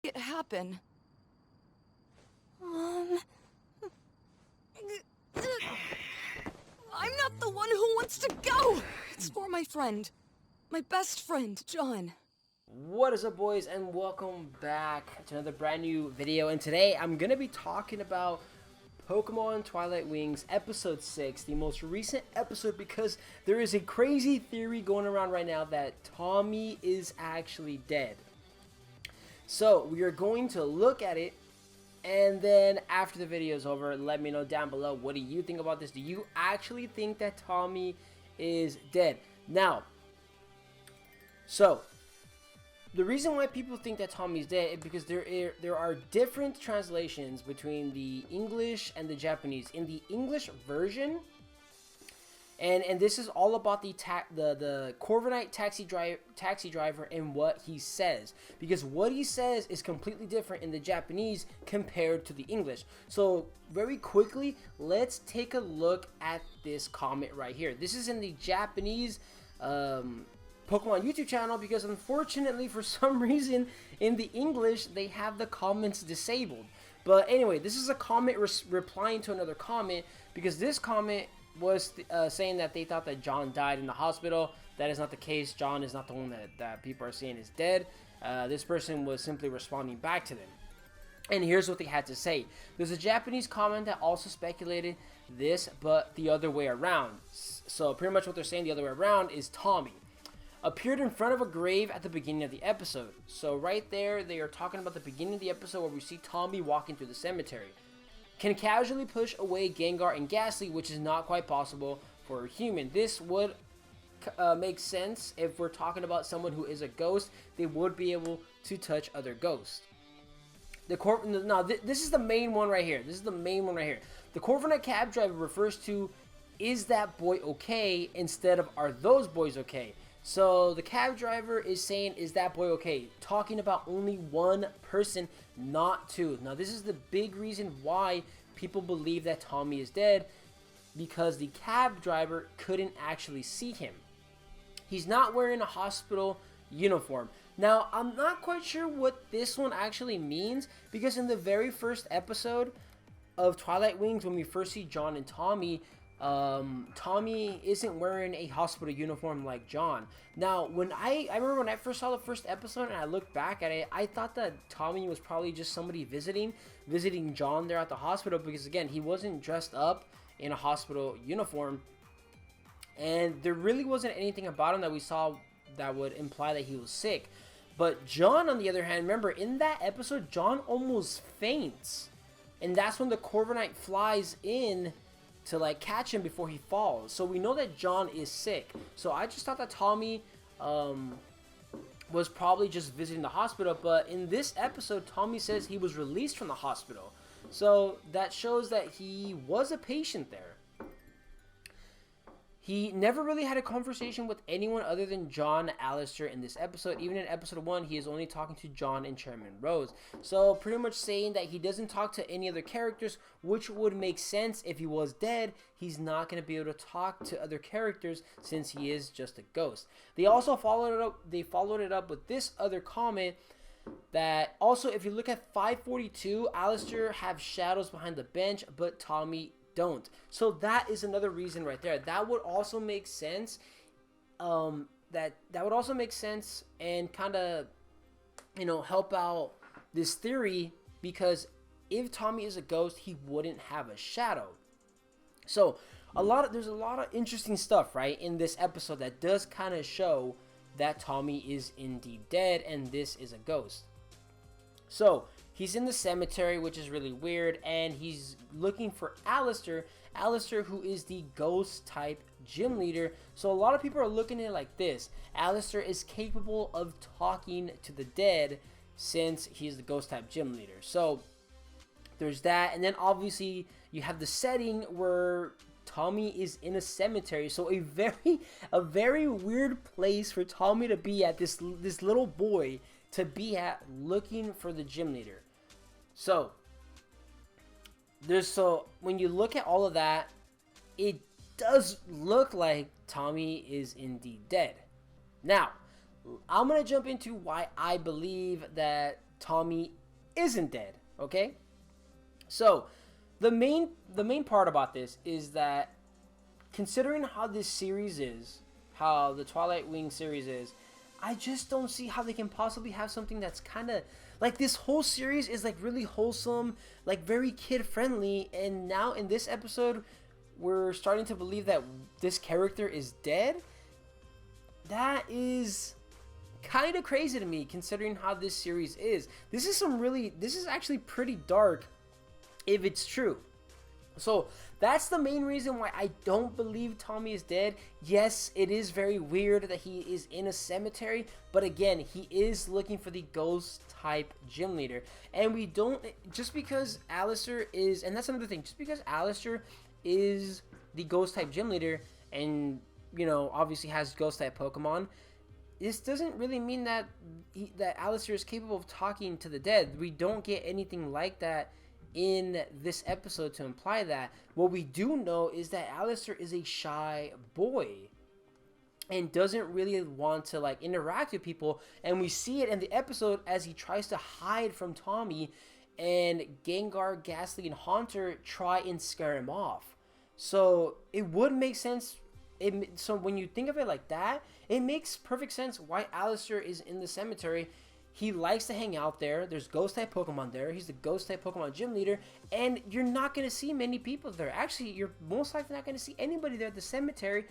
it happen? I'm not the one who wants to go! It's for my friend. My best friend, John. What is up, boys, and welcome back to another brand new video. And today I'm going to be talking about Pokemon Twilight Wings Episode 6, the most recent episode, because there is a crazy theory going around right now that Tommy is actually dead. So we are going to look at it, and then after the video is over, let me know down below, what do you think about this? Do you actually think that Tommy is dead? Now, so the reason why people think that Tommy's dead is because there are different translations between the English and the Japanese. In the English version, and this is all about the Corviknight taxi driver and what he says, because what he says is completely different in the Japanese compared to the English. So very quickly, let's take a look at this comment right here. This is in the Japanese Pokemon YouTube channel, because unfortunately for some reason in the English they have the comments disabled. But anyway, this is a comment replying to another comment, because this comment was saying that they thought that John died in the hospital. That is not the case. John is not the one that people are saying is dead. This person was simply responding back to them. And here's what they had to say. There's a Japanese comment that also speculated this, but the other way around. So pretty much what they're saying the other way around is Tommy appeared in front of a grave at the beginning of the episode. So right there, they are talking about the beginning of the episode where we see Tommy walking through the cemetery. Can casually push away Gengar and Ghastly, which is not quite possible for a human. This would make sense if we're talking about someone who is a ghost. They would be able to touch other ghosts. This is the main one right here. This is the main one right here. The Corviknight cab driver refers to, "Is that boy okay?" instead of, "Are those boys okay?" So the cab driver is saying, "Is that boy okay?" Talking about only one person, not two. Now this is the big reason why people believe that Tommy is dead, because the cab driver couldn't actually see him. He's not wearing a hospital uniform. Now I'm not quite sure what this one actually means, because in the very first episode of Twilight Wings, when we first see John and Tommy, Tommy isn't wearing a hospital uniform like John. Now, I remember when I first saw the first episode and I looked back at it, I thought that Tommy was probably just somebody visiting John there at the hospital, because again, he wasn't dressed up in a hospital uniform, and there really wasn't anything about him that we saw that would imply that he was sick. But John, on the other hand, remember in that episode, John almost faints, and that's when the Corviknight flies in to like catch him before he falls. So we know that John is sick. So I just thought that Tommy was probably just visiting the hospital, but in this episode Tommy says he was released from the hospital. So that shows that he was a patient there. He never really had a conversation with anyone other than John, Alistair in this episode. Even in episode 1, he is only talking to John and Chairman Rose. So pretty much saying that he doesn't talk to any other characters, which would make sense. If he was dead, he's not going to be able to talk to other characters since he is just a ghost. They also followed it up with this other comment that also, if you look at 542, Alistair have shadows behind the bench, but Tommy don't. So that is another reason right there. That would also make sense. That would also make sense and kind of, help out this theory, because if Tommy is a ghost, he wouldn't have a shadow. So there's a lot of interesting stuff right in this episode that does kind of show that Tommy is indeed dead and this is a ghost. So he's in the cemetery, which is really weird, and he's looking for Alistair, who is the ghost type gym leader. So a lot of people are looking at it like this: Alistair is capable of talking to the dead since he's the ghost type gym leader. So there's that, and then obviously you have the setting where Tommy is in a cemetery. So a very weird place for Tommy to be at, this little boy to be at, looking for the gym leader. So when you look at all of that, it does look like Tommy is indeed dead. Now, I'm going to jump into why I believe that Tommy isn't dead, okay? So, the main part about this is that considering how this series is, how the Twilight Wing series is, I just don't see how they can possibly have something that's kind of like, this whole series is like really wholesome, like very kid friendly, and now in this episode we're starting to believe that this character is dead. That is kind of crazy to me considering how this series is. This is actually pretty dark if it's true. So that's the main reason why I don't believe Tommy is dead. Yes, it is very weird that he is in a cemetery, but again, he is looking for the ghost type gym leader. And we don't, just because Alistair is, and that's another thing, just because Alistair is the ghost type gym leader and, you know, obviously has ghost type Pokemon, this doesn't really mean that that Alistair is capable of talking to the dead. We don't get anything like that in this episode to imply that. What we do know is that Alistair is a shy boy and doesn't really want to like interact with people, and we see it in the episode as he tries to hide from Tommy, and Gengar, Ghastly, and Haunter try and scare him off. So it would make sense. So when you think of it like that, it makes perfect sense why Alistair is in the cemetery. He likes to hang out there. There's ghost type Pokemon there. He's the ghost type Pokemon gym leader, and you're not going to see many people there. Actually, you're most likely not going to see anybody there at the cemetery,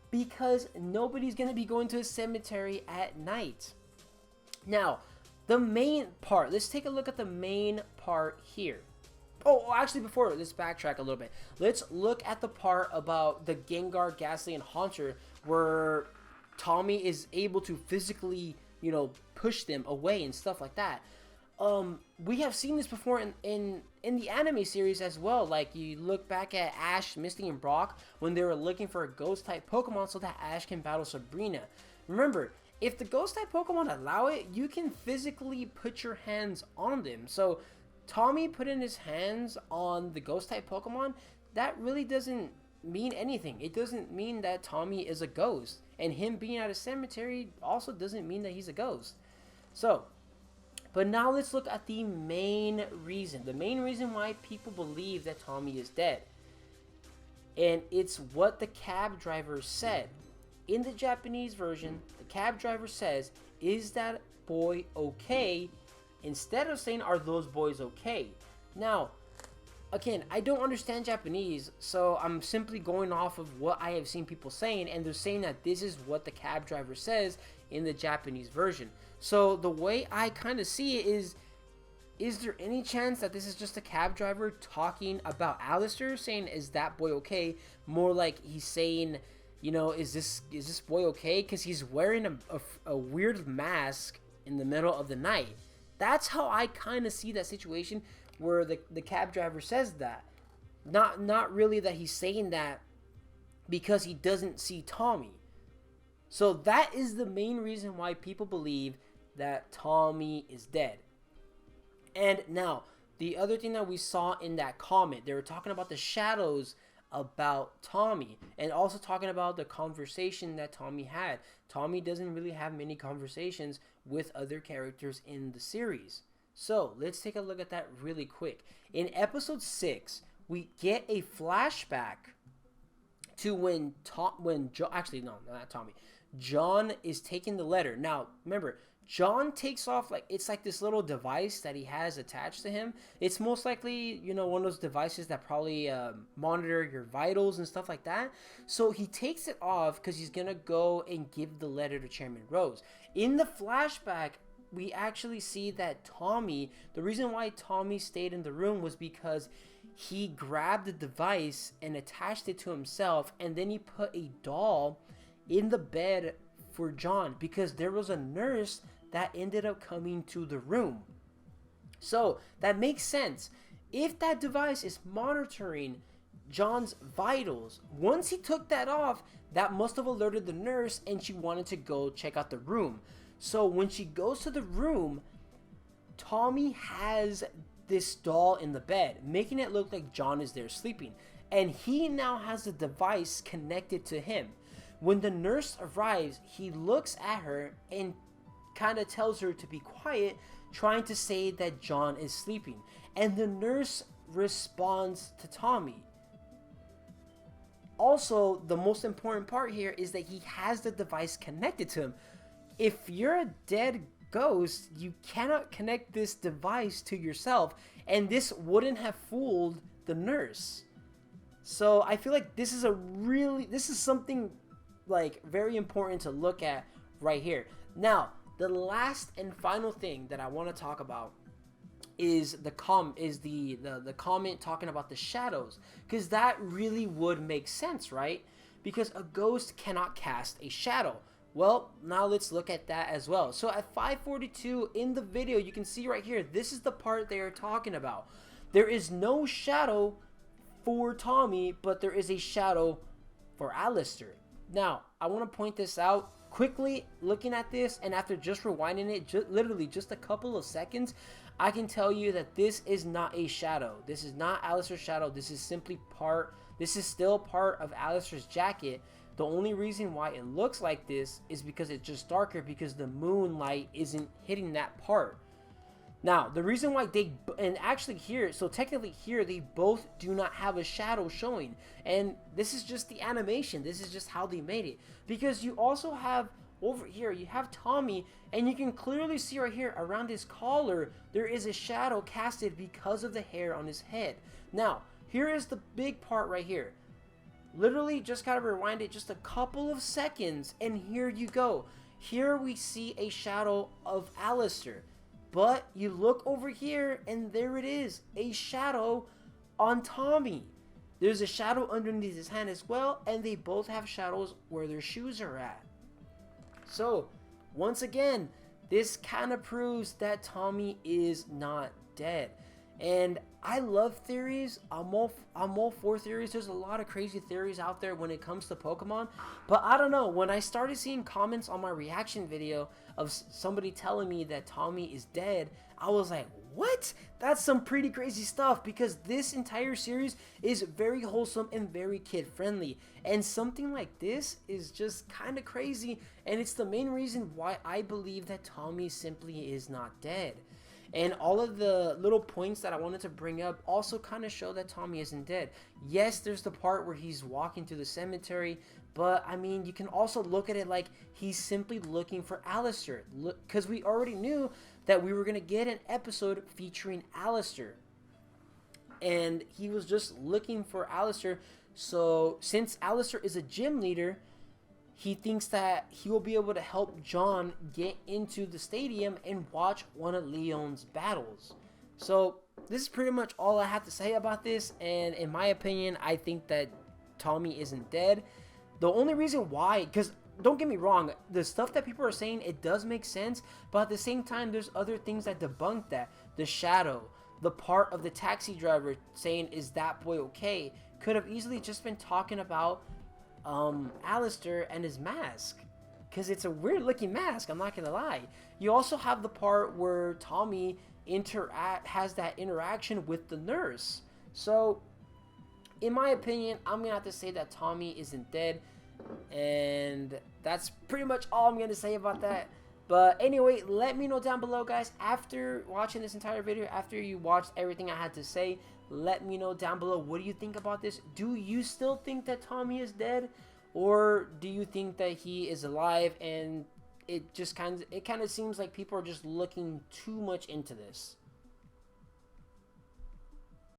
because nobody's going to be going to a cemetery at night. Now, the main part, let's take a look at the main part here. Oh, actually, before, let's backtrack a little bit. Let's look at the part about the Gengar, Ghastly, and Haunter, where Tommy is able to physically, you know, push them away and stuff like that. We have seen this before in the anime series as well. Like, you look back at Ash, Misty, and Brock when they were looking for a ghost type Pokemon so that Ash can battle Sabrina. Remember, if the ghost type Pokemon allow it, you can physically put your hands on them. So Tommy putting his hands on the ghost type Pokemon, that really doesn't mean anything. It doesn't mean that Tommy is a ghost, and him being at a cemetery also doesn't mean that he's a ghost. So, but now let's look at the main reason why people believe that Tommy is dead, and it's what the cab driver said. In the Japanese version, the cab driver says, "Is that boy okay?" instead of saying, "Are those boys okay?" Now, again, I don't understand Japanese, so I'm simply going off of what I have seen people saying, and they're saying that this is what the cab driver says in the Japanese version. So the way I kind of see it is there any chance that this is just a cab driver talking about Alistair, saying, "Is that boy okay?" More like he's saying, you know, is this boy okay? Because he's wearing a weird mask in the middle of the night. That's how I kind of see that situation, where the cab driver says that. Not really that he's saying that because he doesn't see Tommy. So that is the main reason why people believe that Tommy is dead. And now, the other thing that we saw in that comment, they were talking about the shadows about Tommy, and also talking about the conversation that Tommy had. Tommy doesn't really have many conversations with other characters in the series. So let's take a look at that really quick. In episode 6, we get a flashback to when John is taking the letter. Now, remember, John takes off, like, it's like this little device that he has attached to him. It's most likely, you know, one of those devices that probably monitor your vitals and stuff like that. So he takes it off because he's going to go and give the letter to Chairman Rose. In the flashback, we actually see that Tommy, the reason why Tommy stayed in the room was because he grabbed the device and attached it to himself, and then he put a doll in the bed for John because there was a nurse that ended up coming to the room. So that makes sense. If that device is monitoring John's vitals, once he took that off, that must have alerted the nurse, and she wanted to go check out the room. So when she goes to the room, Tommy has this doll in the bed, making it look like John is there sleeping, and he now has the device connected to him. When the nurse arrives, he looks at her and kind of tells her to be quiet, trying to say that John is sleeping. And the nurse responds to Tommy. Also, the most important part here is that he has the device connected to him. If you're a dead ghost, you cannot connect this device to yourself, and this wouldn't have fooled the nurse. So I feel like this is something like very important to look at right here. Now, the last and final thing that I want to talk about is the comment talking about the shadows, because that really would make sense, right? Because a ghost cannot cast a shadow. Well, now let's look at that as well. So at 5:42 in the video, you can see right here, this is the part they are talking about. There is no shadow for Tommy, but there is a shadow for Alistair. Now, I want to point this out quickly. Looking at this, and after just rewinding it, literally just a couple of seconds, I can tell you that this is not a shadow. This is not Alistair's shadow. This is still part of Alistair's jacket. The only reason why it looks like this is because it's just darker, because the moonlight isn't hitting that part. Now, the reason why technically here, they both do not have a shadow showing. And this is just the animation. This is just how they made it. Because you also have, over here, you have Tommy, and you can clearly see right here, around his collar, there is a shadow casted because of the hair on his head. Now, here is the big part right here. Literally, just gotta rewind it just a couple of seconds, and here you go. Here we see a shadow of Alistair. But you look over here, and there it is, a shadow on Tommy. There's a shadow underneath his hand as well, and they both have shadows where their shoes are at. So, once again, this kind of proves that Tommy is not dead. And I love theories. I'm all for theories. There's a lot of crazy theories out there when it comes to Pokemon. But I don't know, when I started seeing comments on my reaction video of somebody telling me that Tommy is dead, I was like, what? That's some pretty crazy stuff, because this entire series is very wholesome and very kid friendly. And something like this is just kind of crazy, and it's the main reason why I believe that Tommy simply is not dead. And all of the little points that I wanted to bring up also kind of show that Tommy isn't dead. Yes, there's the part where he's walking through the cemetery, but I mean, you can also look at it like he's simply looking for Alistair. Because we already knew that we were going to get an episode featuring Alistair. And he was just looking for Alistair. So since Alistair is a gym leader, he thinks that he will be able to help John get into the stadium and watch one of Leon's battles. So this is pretty much all I have to say about this. And in my opinion, I think that Tommy isn't dead. The only reason why, because don't get me wrong, the stuff that people are saying, it does make sense. But at the same time, there's other things that debunk that. The shadow, the part of the taxi driver saying, "Is that boy okay?" could have easily just been talking about Alistair and his mask, because it's a weird looking mask, I'm not gonna lie. You also have the part where Tommy has that interaction with the nurse. So in my opinion, I'm gonna have to say that Tommy isn't dead, and that's pretty much all I'm gonna say about that. But anyway, let me know down below, guys, after watching this entire video, after you watched everything I had to say, let me know down below, what do you think about this? Do you still think that Tommy is dead, or do you think that he is alive? And it kind of seems like people are just looking too much into this.